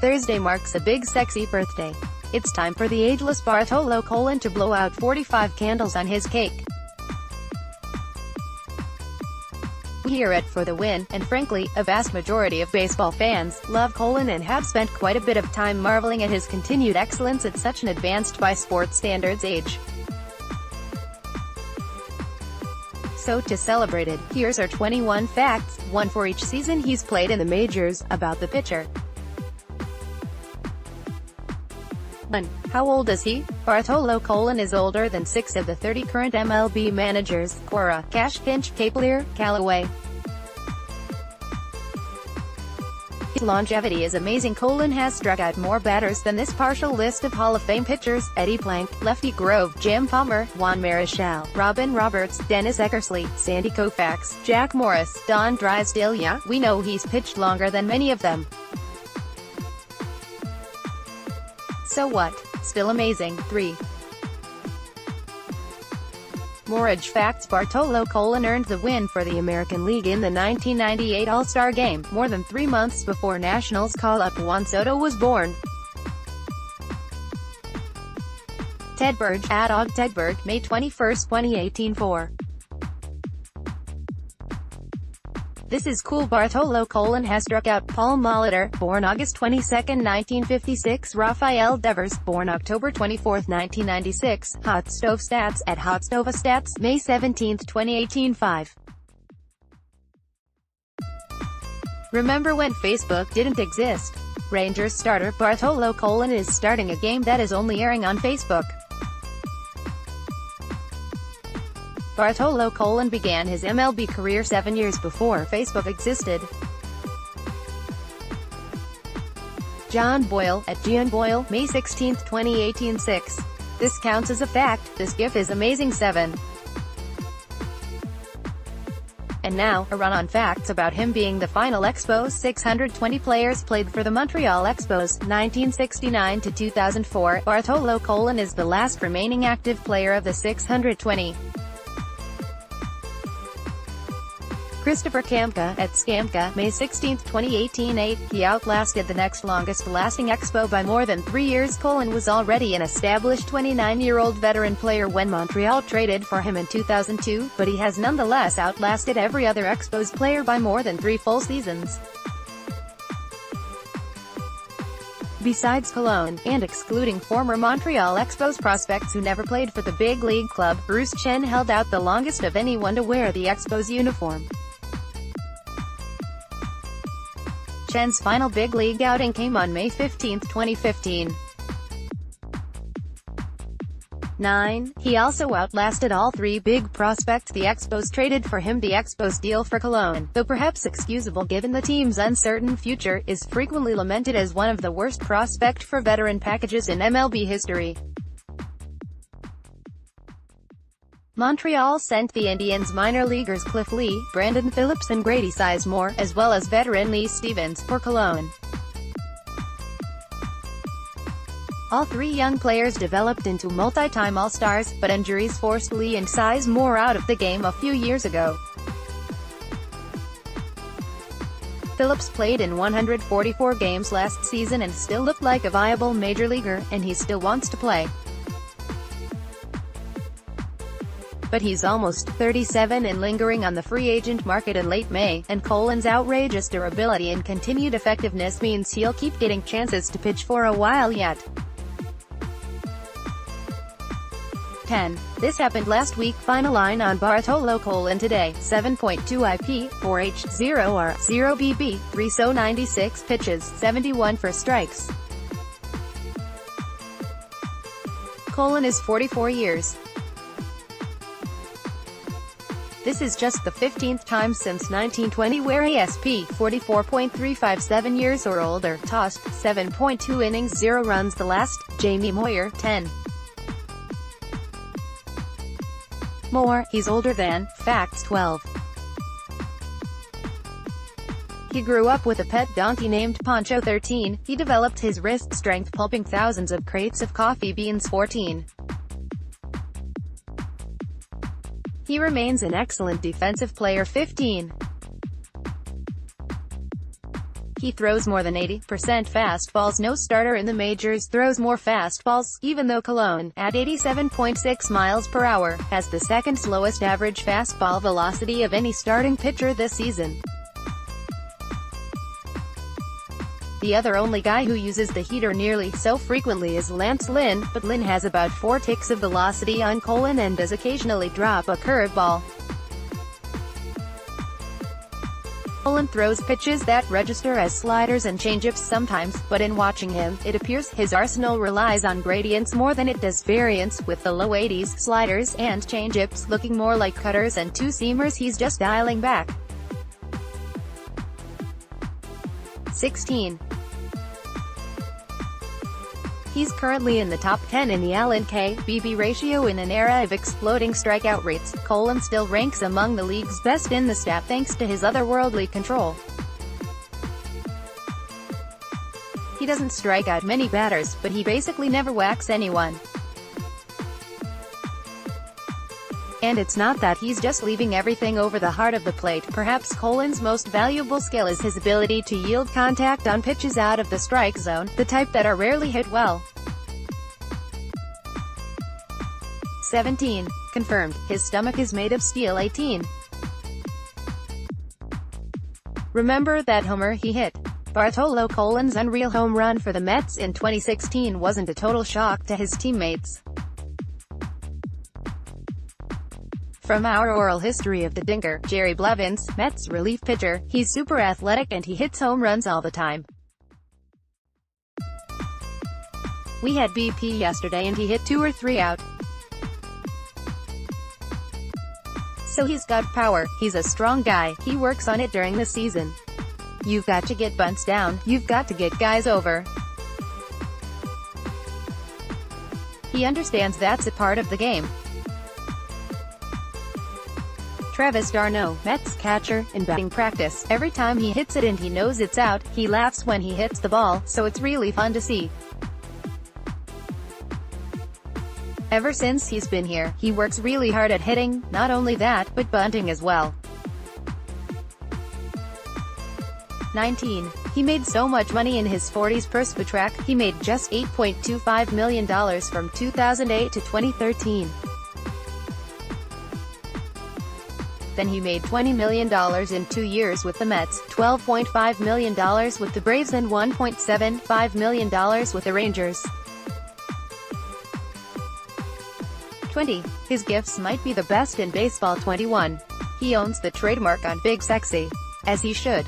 Thursday marks a big sexy birthday. It's time for the ageless Bartolo Colon to blow out 45 candles on his cake. We hear it for the win, and frankly, a vast majority of baseball fans love Colon and have spent quite a bit of time marveling at his continued excellence at such an advanced by sports standards age. So to celebrate it, here's our 21 facts, one for each season he's played in the majors, about the pitcher. 1. How old is he? Bartolo Colon is older than 6 of the 30 current MLB managers: Cora, Cash Pinch, Capelier, Callaway. His longevity is amazing. Colon has struck out more batters than this partial list of Hall of Fame pitchers: Eddie Plank, Lefty Grove, Jim Palmer, Juan Marichal, Robin Roberts, Dennis Eckersley, Sandy Koufax, Jack Morris, Don Drysdale. Yeah, we know he's pitched longer than many of them. So what? Still amazing. 3. More age facts. Bartolo Colon earned the win for the American League in the 1998 All-Star Game, more than 3 months before Nationals call-up Juan Soto was born. Tedberg, Adog Tedberg, May 21, 2018. 4. This is cool. Bartolo Colon has struck out Paul Molitor, born August 22, 1956, Rafael Devers, born October 24, 1996, Hot Stove Stats, at Hot Stove Stats, May 17, 2018. 5. Remember when Facebook didn't exist? Rangers starter Bartolo Colon is starting a game that is only airing on Facebook. Bartolo Colon began his MLB career 7 years before Facebook existed. John Boyle, at Gian Boyle, May 16, 2018. 6. This counts as a fact. This gif is amazing. 7. And now, a run on facts about him being the final Expos. 620 players played for the Montreal Expos, 1969 to 2004. Bartolo Colon is the last remaining active player of the 620. Christopher Kamka, at Skamka, May 16, 2018. 8. He outlasted the next longest-lasting Expo by more than 3 years. Colon was already an established 29-year-old veteran player when Montreal traded for him in 2002, but he has nonetheless outlasted every other Expos player by more than 3 full seasons. Besides Colon, and excluding former Montreal Expos prospects who never played for the big league club, Bruce Chen held out the longest of anyone to wear the Expos uniform. Chen's final big league outing came on May 15, 2015. 9. He also outlasted all 3 big prospects the Expos traded for him. The Expos deal for Colon, though perhaps excusable given the team's uncertain future, is frequently lamented as one of the worst prospect for veteran packages in MLB history. Montreal sent the Indians minor leaguers Cliff Lee, Brandon Phillips and Grady Sizemore, as well as veteran Lee Stevens, for Colon. All 3 young players developed into multi-time All-Stars, but injuries forced Lee and Sizemore out of the game a few years ago. Phillips played in 144 games last season and still looked like a viable major leaguer, and he still wants to play. But he's almost 37 and lingering on the free agent market in late May, and Colon's outrageous durability and continued effectiveness means he'll keep getting chances to pitch for a while yet. 10. This happened last week. Final line on Bartolo Colon today: 7.2 IP, 4H, 0R, 0 BB, 396 pitches, 71 for strikes. Colon is 44 years. This is just the 15th time since 1920 where ASP, 44.357 years or older, tossed 7.2 innings 0 runs. The last, Jamie Moyer, 10. More, he's older than, facts. 12. He grew up with a pet donkey named Poncho. 13. He developed his wrist strength pulping thousands of crates of coffee beans. 14. He remains an excellent defensive player. 15. He throws more than 80% fastballs. No starter in the majors throws more fastballs, even though Colon, at 87.6 miles per hour, has the second slowest average fastball velocity of any starting pitcher this season. The other only guy who uses the heater nearly so frequently is Lance Lynn, but Lynn has about 4 ticks of velocity on Colon and does occasionally drop a curveball. Colon throws pitches that register as sliders and changeups sometimes, but in watching him, it appears his arsenal relies on gradients more than it does variance, with the low 80s, sliders, and changeups looking more like cutters and two-seamers he's just dialing back. 16. He's currently in the top 10 in the Allen K/BB ratio. In an era of exploding strikeout rates, Colon still ranks among the league's best in the stat thanks to his otherworldly control. He doesn't strike out many batters, but he basically never whacks anyone. And it's not that he's just leaving everything over the heart of the plate. Perhaps Colon's most valuable skill is his ability to yield contact on pitches out of the strike zone, the type that are rarely hit well. 17. Confirmed, his stomach is made of steel. 18. Remember that homer he hit? Bartolo Colon's unreal home run for the Mets in 2016 wasn't a total shock to his teammates. From our oral history of the Dinker, Jerry Blevins, Mets relief pitcher, he's super athletic and he hits home runs all the time. We had BP yesterday and he hit 2 or 3 out. So he's got power, he's a strong guy, he works on it during the season. You've got to get bunts down, you've got to get guys over. He understands that's a part of the game. Travis d'Arnaud, Mets catcher, in batting practice, every time he hits it and he knows it's out, he laughs when he hits the ball, so it's really fun to see. Ever since he's been here, he works really hard at hitting, not only that, but bunting as well. 19. He made so much money in his 40s per Spotrac, he made just $8.25 million from 2008 to 2013. Then he made $20 million in 2 years with the Mets, $12.5 million with the Braves and $1.75 million with the Rangers. 20. His gifts might be the best in baseball. 21. He owns the trademark on Big Sexy. As he should.